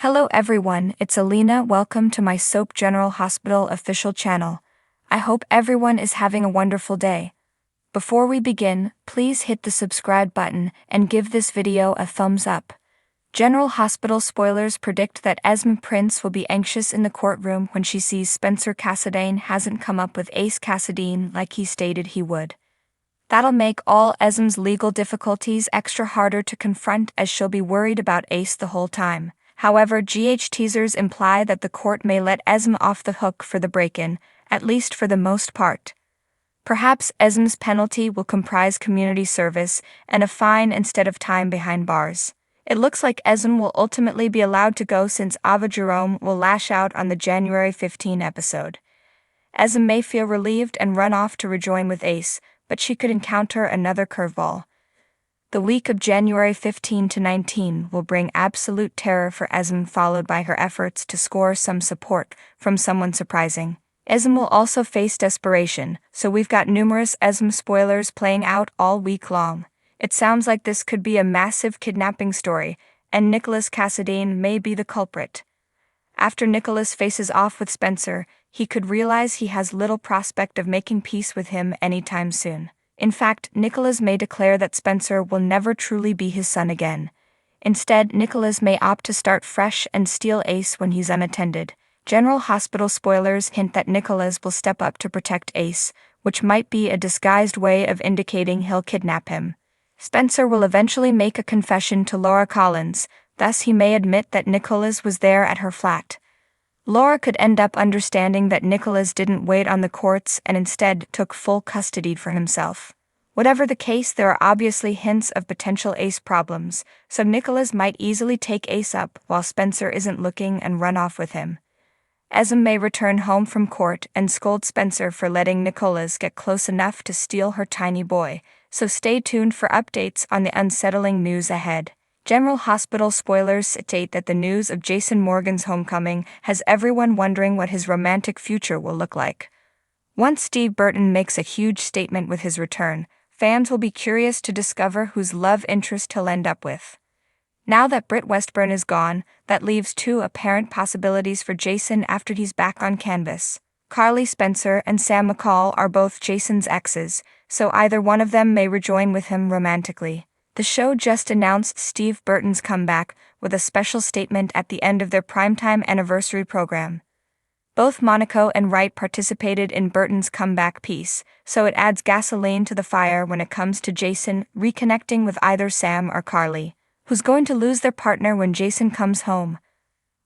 Hello everyone, it's Alina. Welcome to my Soap General Hospital official channel. I hope everyone is having a wonderful day. Before we begin, please hit the subscribe button and give this video a thumbs up. General Hospital spoilers predict that Esme Prince will be anxious in the courtroom when she sees Spencer Cassadine hasn't come up with Ace Cassadine like he stated he would. That'll make all Esme's legal difficulties extra harder to confront, as she'll be worried about Ace the whole time. However, teasers imply that the court may let Esme off the hook for the break-in, at least for the most part. Perhaps Esme's penalty will comprise community service and a fine instead of time behind bars. It looks like Esme will ultimately be allowed to go, since Ava Jerome will lash out on the January 15 episode. Esme may feel relieved and run off to rejoin with Ace, but she could encounter another curveball. The week of January 15 to 19 will bring absolute terror for Esme, followed by her efforts to score some support from someone surprising. Esme will also face desperation, so we've got numerous Esme spoilers playing out all week long. It sounds like this could be a massive kidnapping story, and Nikolas Cassadine may be the culprit. After Nikolas faces off with Spencer, he could realize he has little prospect of making peace with him anytime soon. In fact, Nikolas may declare that Spencer will never truly be his son again. Instead, Nikolas may opt to start fresh and steal Ace when he's unattended. General Hospital spoilers hint that Nikolas will step up to protect Ace, which might be a disguised way of indicating he'll kidnap him. Spencer will eventually make a confession to Laura Collins, thus he may admit that Nikolas was there at her flat. Laura could end up understanding that Nikolas didn't wait on the courts and instead took full custody for himself. Whatever the case, there are obviously hints of potential Ace problems, so Nikolas might easily take Ace up while Spencer isn't looking and run off with him. Esme may return home from court and scold Spencer for letting Nikolas get close enough to steal her tiny boy, so stay tuned for updates on the unsettling news ahead. General Hospital spoilers state that the news of Jason Morgan's homecoming has everyone wondering what his romantic future will look like. Once Steve Burton makes a huge statement with his return, fans will be curious to discover whose love interest he'll end up with. Now that Britt Westburn is gone, that leaves two apparent possibilities for Jason after he's back on canvas. Carly Spencer and Sam McCall are both Jason's exes, so either one of them may rejoin with him romantically. The show just announced Steve Burton's comeback with a special statement at the end of their primetime anniversary program. Both Monaco and Wright participated in Burton's comeback piece, so it adds gasoline to the fire when it comes to Jason reconnecting with either Sam or Carly. Who's going to lose their partner when Jason comes home?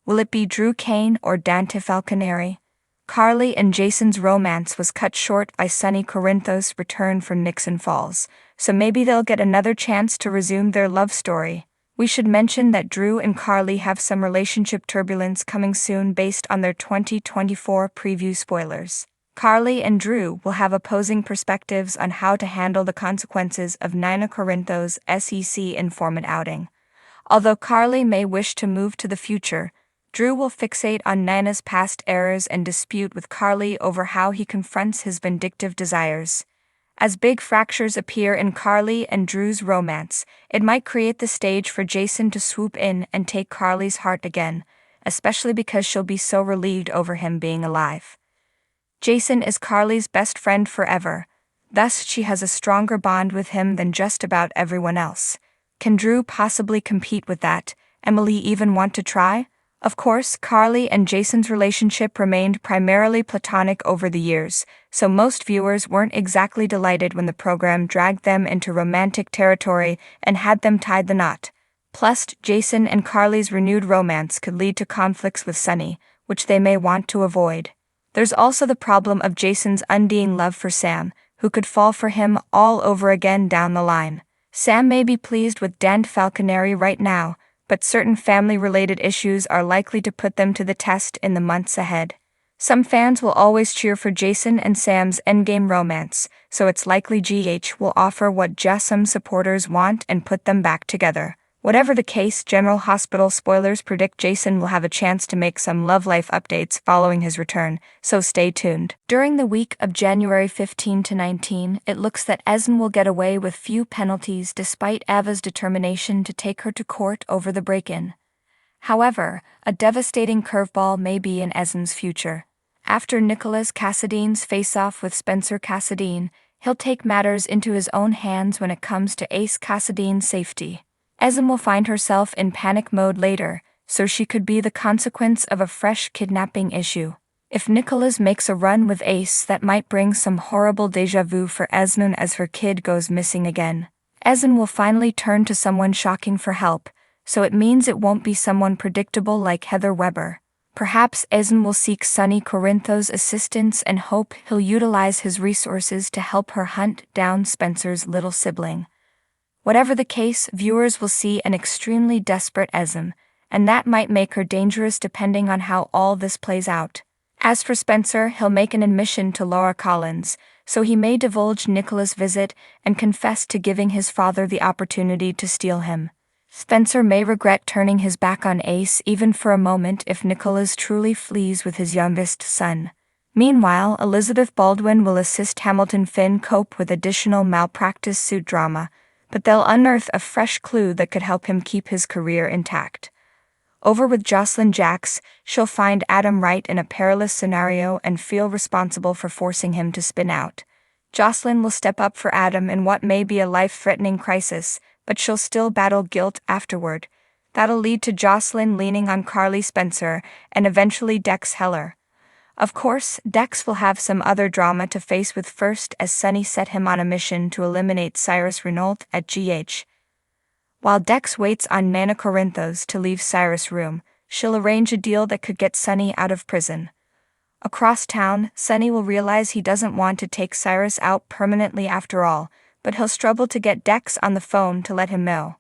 Will it be Drew Kane or Dante Falconeri? Carly and Jason's romance was cut short by Sonny Corinthos' return from Nixon Falls, so maybe they'll get another chance to resume their love story. We should mention that Drew and Carly have some relationship turbulence coming soon based on their 2024 preview spoilers. Carly and Drew will have opposing perspectives on how to handle the consequences of Nina Corinthos' SEC informant outing. Although Carly may wish to move to the future, Drew will fixate on Nina's past errors and dispute with Carly over how he confronts his vindictive desires. As big fractures appear in Carly and Drew's romance, it might create the stage for Jason to swoop in and take Carly's heart again, especially because she'll be so relieved over him being alive. Jason is Carly's best friend forever, thus she has a stronger bond with him than just about everyone else. Can Drew possibly compete with that, and will he even want to try? Of course, Carly and Jason's relationship remained primarily platonic over the years, so most viewers weren't exactly delighted when the program dragged them into romantic territory and had them tie the knot. Plus, Jason and Carly's renewed romance could lead to conflicts with Sonny, which they may want to avoid. There's also the problem of Jason's undying love for Sam, who could fall for him all over again down the line. Sam may be pleased with Dante Falconeri right now, but certain family-related issues are likely to put them to the test in the months ahead. Some fans will always cheer for Jason and Sam's endgame romance, so it's likely GH will offer what some supporters want and put them back together. Whatever the case, General Hospital spoilers predict Jason will have a chance to make some love life updates following his return, so stay tuned. During the week of January 15 to 19, it looks that Esme will get away with few penalties despite Ava's determination to take her to court over the break-in. However, a devastating curveball may be in Ezen's future. After Nikolas Cassadine's face-off with Spencer Cassadine, he'll take matters into his own hands when it comes to Ace Cassadine's safety. Ezen will find herself in panic mode later, so she could be the consequence of a fresh kidnapping issue. If Nikolas makes a run with Ace, that might bring some horrible déjà vu for Ezen as her kid goes missing again. Ezen will finally turn to someone shocking for help, so it means it won't be someone predictable like Heather Weber. Perhaps Ezen will seek Sonny Corinthos' assistance and hope he'll utilize his resources to help her hunt down Spencer's little sibling. Whatever the case, viewers will see an extremely desperate Ezen, and that might make her dangerous depending on how all this plays out. As for Spencer, he'll make an admission to Laura Collins, so he may divulge Nikolas' visit and confess to giving his father the opportunity to steal him. Spencer may regret turning his back on Ace even for a moment if Nikolas truly flees with his youngest son. Meanwhile, Elizabeth Baldwin will assist Hamilton Finn cope with additional malpractice suit drama, but they'll unearth a fresh clue that could help him keep his career intact. Over with Jocelyn Jacks, she'll find Adam Wright in a perilous scenario and feel responsible for forcing him to spin out. Jocelyn will step up for Adam in what may be a life-threatening crisis, but she'll still battle guilt afterward. That'll lead to Jocelyn leaning on Carly Spencer and eventually Dex Heller. Of course, Dex will have some other drama to face with first as Sonny set him on a mission to eliminate Cyrus Renault at GH. While Dex waits on Nana Corinthos to leave Cyrus' room, she'll arrange a deal that could get Sonny out of prison. Across town, Sonny will realize he doesn't want to take Cyrus out permanently after all, but he'll struggle to get Dex on the phone to let him know.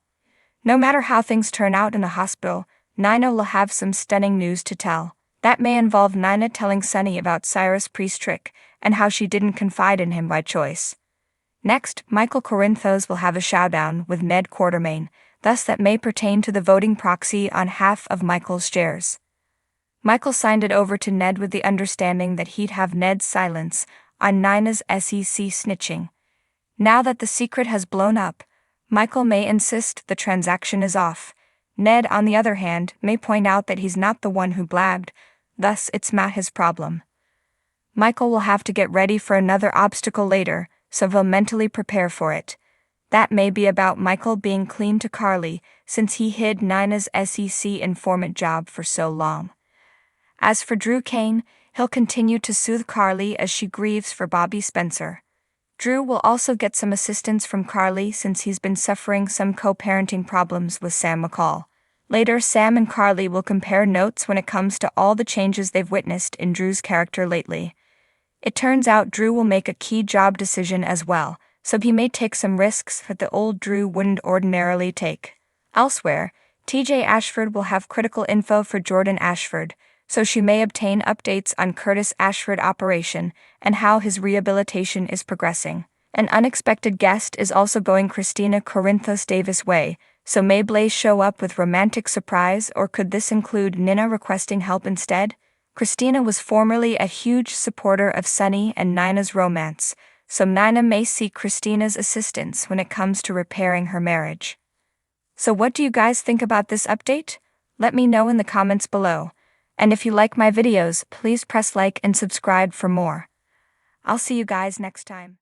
No matter how things turn out in the hospital, Nina will have some stunning news to tell. That may involve Nina telling Sonny about Cyrus' priest trick and how she didn't confide in him by choice. Next, Michael Corinthos will have a showdown with Ned Quartermain, thus that may pertain to the voting proxy on half of Michael's shares. Michael signed it over to Ned with the understanding that he'd have Ned's silence on Nina's SEC snitching. Now that the secret has blown up, Michael may insist the transaction is off. Ned, on the other hand, may point out that he's not the one who blabbed, thus it's not his problem. Michael will have to get ready for another obstacle later, so he'll mentally prepare for it. That may be about Michael being clean to Carly, since he hid Nina's SEC informant job for so long. As for Drew Kane, he'll continue to soothe Carly as she grieves for Bobby Spencer. Drew will also get some assistance from Carly since he's been suffering some co-parenting problems with Sam McCall. Later, Sam and Carly will compare notes when it comes to all the changes they've witnessed in Drew's character lately. It turns out Drew will make a key job decision as well, so he may take some risks that the old Drew wouldn't ordinarily take. Elsewhere, TJ Ashford will have critical info for Jordan Ashford, so she may obtain updates on Curtis Ashford's operation and how his rehabilitation is progressing. An unexpected guest is also going Christina Corinthos Davis' way, so may Blaze show up with romantic surprise, or could this include Nina requesting help instead? Christina was formerly a huge supporter of Sonny and Nina's romance, so Nina may seek Christina's assistance when it comes to repairing her marriage. So what do you guys think about this update? Let me know in the comments below. And if you like my videos, please press like and subscribe for more. I'll see you guys next time.